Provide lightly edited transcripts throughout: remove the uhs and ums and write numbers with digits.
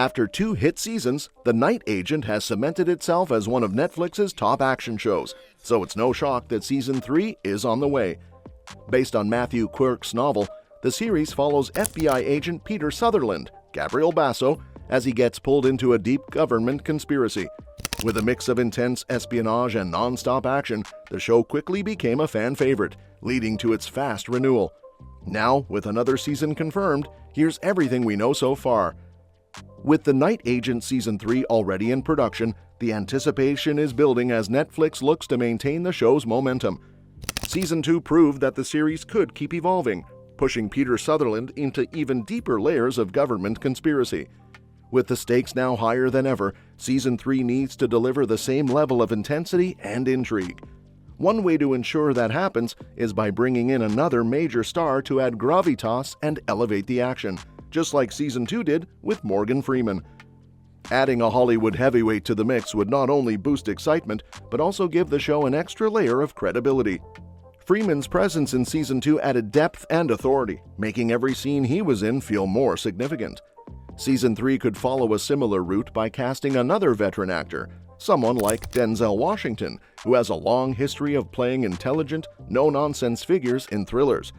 After 2 hit seasons, The Night Agent has cemented itself as one of Netflix's top action shows, so it's no shock that Season 3 is on the way. Based on Matthew Quirk's novel, the series follows FBI agent Peter Sutherland, Gabriel Basso, as he gets pulled into a deep government conspiracy. With a mix of intense espionage and non-stop action, the show quickly became a fan favorite, leading to its fast renewal. Now, with another season confirmed, here's everything we know so far. With The Night Agent Season 3 already in production, the anticipation is building as Netflix looks to maintain the show's momentum. Season 2 proved that the series could keep evolving, pushing Peter Sutherland into even deeper layers of government conspiracy. With the stakes now higher than ever, Season 3 needs to deliver the same level of intensity and intrigue. One way to ensure that happens is by bringing in another major star to add gravitas and elevate the action, just like Season 2 did with Morgan Freeman. Adding a Hollywood heavyweight to the mix would not only boost excitement, but also give the show an extra layer of credibility. Freeman's presence in Season 2 added depth and authority, making every scene he was in feel more significant. Season 3 could follow a similar route by casting another veteran actor, someone like Denzel Washington, who has a long history of playing intelligent, no-nonsense figures in thrillers.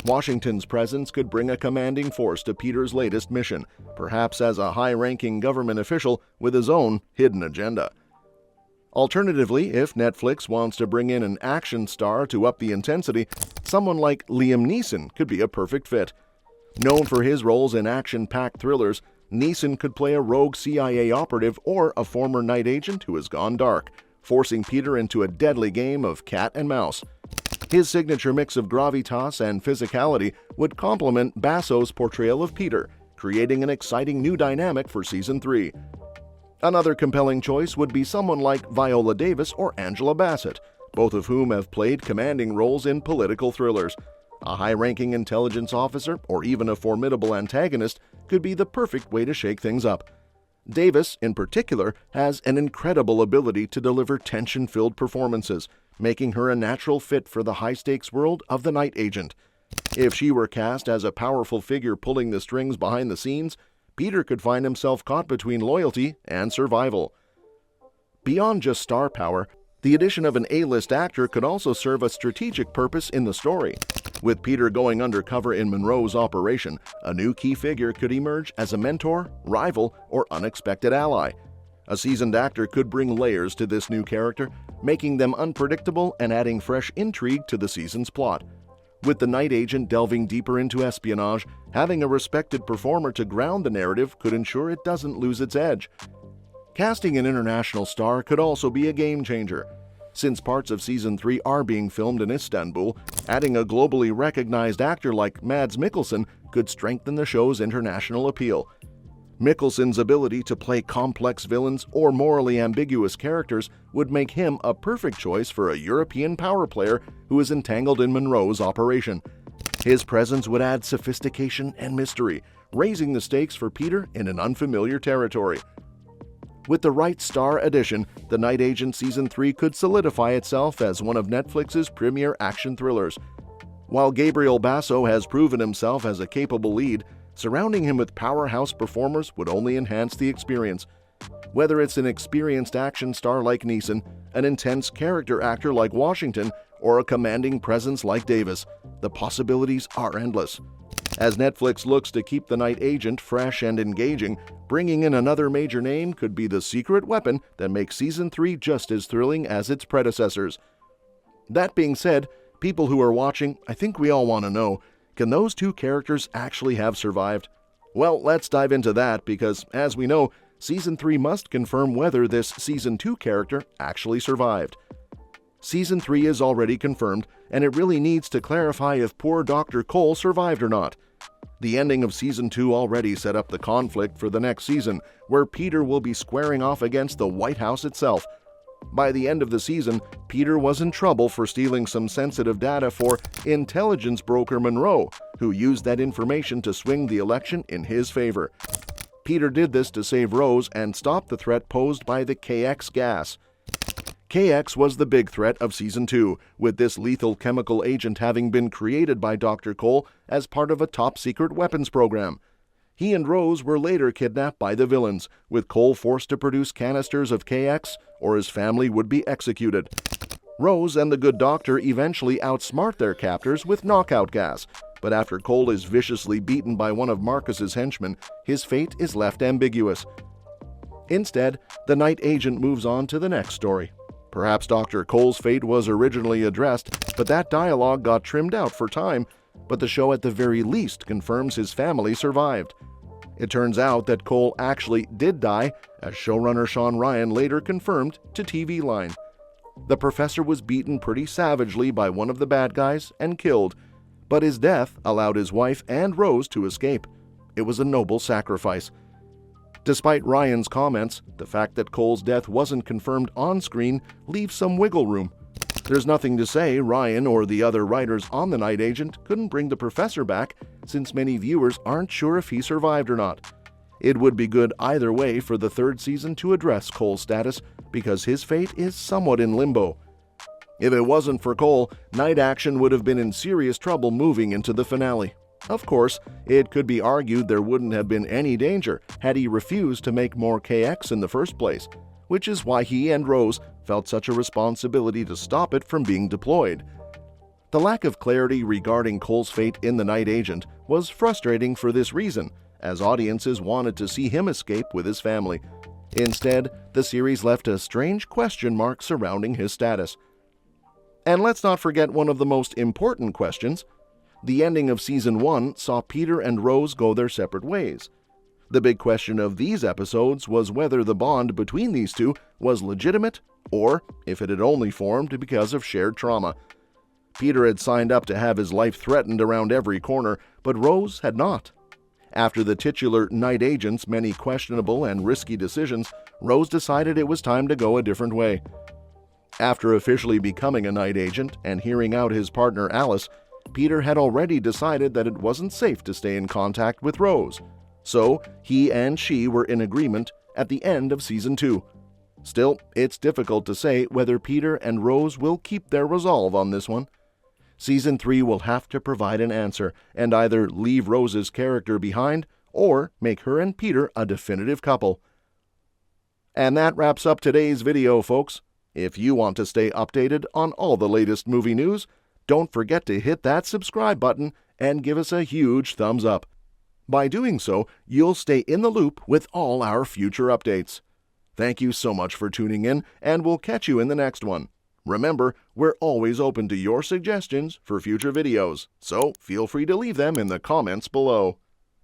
Washington's presence could bring a commanding force to Peter's latest mission, perhaps as a high-ranking government official with his own hidden agenda. Alternatively, if Netflix wants to bring in an action star to up the intensity, someone like Liam Neeson could be a perfect fit. Known for his roles in action-packed thrillers, Neeson could play a rogue CIA operative or a former night agent who has gone dark, forcing Peter into a deadly game of cat and mouse. His signature mix of gravitas and physicality would complement Basso's portrayal of Peter, creating an exciting new dynamic for Season 3. Another compelling choice would be someone like Viola Davis or Angela Bassett, both of whom have played commanding roles in political thrillers. A high-ranking intelligence officer or even a formidable antagonist could be the perfect way to shake things up. Davis, in particular, has an incredible ability to deliver tension-filled performances, making her a natural fit for the high-stakes world of the Night Agent. If she were cast as a powerful figure pulling the strings behind the scenes, Peter could find himself caught between loyalty and survival. Beyond just star power, the addition of an A-list actor could also serve a strategic purpose in the story. With Peter going undercover in Monroe's operation, a new key figure could emerge as a mentor, rival, or unexpected ally. A seasoned actor could bring layers to this new character, making them unpredictable and adding fresh intrigue to the season's plot. With the Night Agent delving deeper into espionage, having a respected performer to ground the narrative could ensure it doesn't lose its edge. Casting an international star could also be a game-changer. Since parts of Season 3 are being filmed in Istanbul, adding a globally recognized actor like Mads Mikkelsen could strengthen the show's international appeal. Mikkelsen's ability to play complex villains or morally ambiguous characters would make him a perfect choice for a European power player who is entangled in Monroe's operation. His presence would add sophistication and mystery, raising the stakes for Peter in an unfamiliar territory. With the right star addition, The Night Agent Season 3 could solidify itself as one of Netflix's premier action thrillers. While Gabriel Basso has proven himself as a capable lead, surrounding him with powerhouse performers would only enhance the experience. Whether it's an experienced action star like Neeson, an intense character actor like Washington, or a commanding presence like Davis, the possibilities are endless. As Netflix looks to keep The Night Agent fresh and engaging, bringing in another major name could be the secret weapon that makes Season 3 just as thrilling as its predecessors. That being said, people who are watching, I think we all want to know, can those two characters actually have survived? Well, let's dive into that because, as we know, Season 3 must confirm whether this Season 2 character actually survived. Season 3 is already confirmed, and it really needs to clarify if poor Dr. Cole survived or not. The ending of Season 2 already set up the conflict for the next season, where Peter will be squaring off against the White House itself. By the end of the season, Peter was in trouble for stealing some sensitive data for intelligence broker Monroe, who used that information to swing the election in his favor. Peter did this to save Rose and stop the threat posed by the KX gas. KX was the big threat of Season 2, with this lethal chemical agent having been created by Dr. Cole as part of a top-secret weapons program. He and Rose were later kidnapped by the villains, with Cole forced to produce canisters of KX or his family would be executed. Rose and the good doctor eventually outsmart their captors with knockout gas, but after Cole is viciously beaten by one of Marcus's henchmen, his fate is left ambiguous. Instead, the night agent moves on to the next story. Perhaps Dr. Cole's fate was originally addressed, but that dialogue got trimmed out for time, but the show at the very least confirms his family survived. It turns out that Cole actually did die, as showrunner Sean Ryan later confirmed to TV Line. The professor was beaten pretty savagely by one of the bad guys and killed, but his death allowed his wife and Rose to escape. It was a noble sacrifice. Despite Ryan's comments, the fact that Cole's death wasn't confirmed on screen leaves some wiggle room. There's nothing to say Ryan or the other writers on The Night Agent couldn't bring the professor back, since many viewers aren't sure if he survived or not. It would be good either way for the third season to address Cole's status, because his fate is somewhat in limbo. If it wasn't for Cole, Night Action would have been in serious trouble moving into the finale. Of course, it could be argued there wouldn't have been any danger had he refused to make more KX in the first place, which is why he and Rose felt such a responsibility to stop it from being deployed. The lack of clarity regarding Cole's fate in The Night Agent was frustrating for this reason, as audiences wanted to see him escape with his family. Instead, the series left a strange question mark surrounding his status. And let's not forget one of the most important questions. The ending of Season 1 saw Peter and Rose go their separate ways. The big question of these episodes was whether the bond between these two was legitimate, or if it had only formed because of shared trauma. Peter had signed up to have his life threatened around every corner, but Rose had not. After the titular Night Agent's many questionable and risky decisions, Rose decided it was time to go a different way. After officially becoming a Night Agent and hearing out his partner Alice, Peter had already decided that it wasn't safe to stay in contact with Rose. So, he and she were in agreement at the end of Season 2. Still, it's difficult to say whether Peter and Rose will keep their resolve on this one. Season 3 will have to provide an answer and either leave Rose's character behind or make her and Peter a definitive couple. And that wraps up today's video, folks. If you want to stay updated on all the latest movie news, don't forget to hit that subscribe button and give us a huge thumbs up. By doing so, you'll stay in the loop with all our future updates. Thank you so much for tuning in, and we'll catch you in the next one. Remember, we're always open to your suggestions for future videos, so feel free to leave them in the comments below.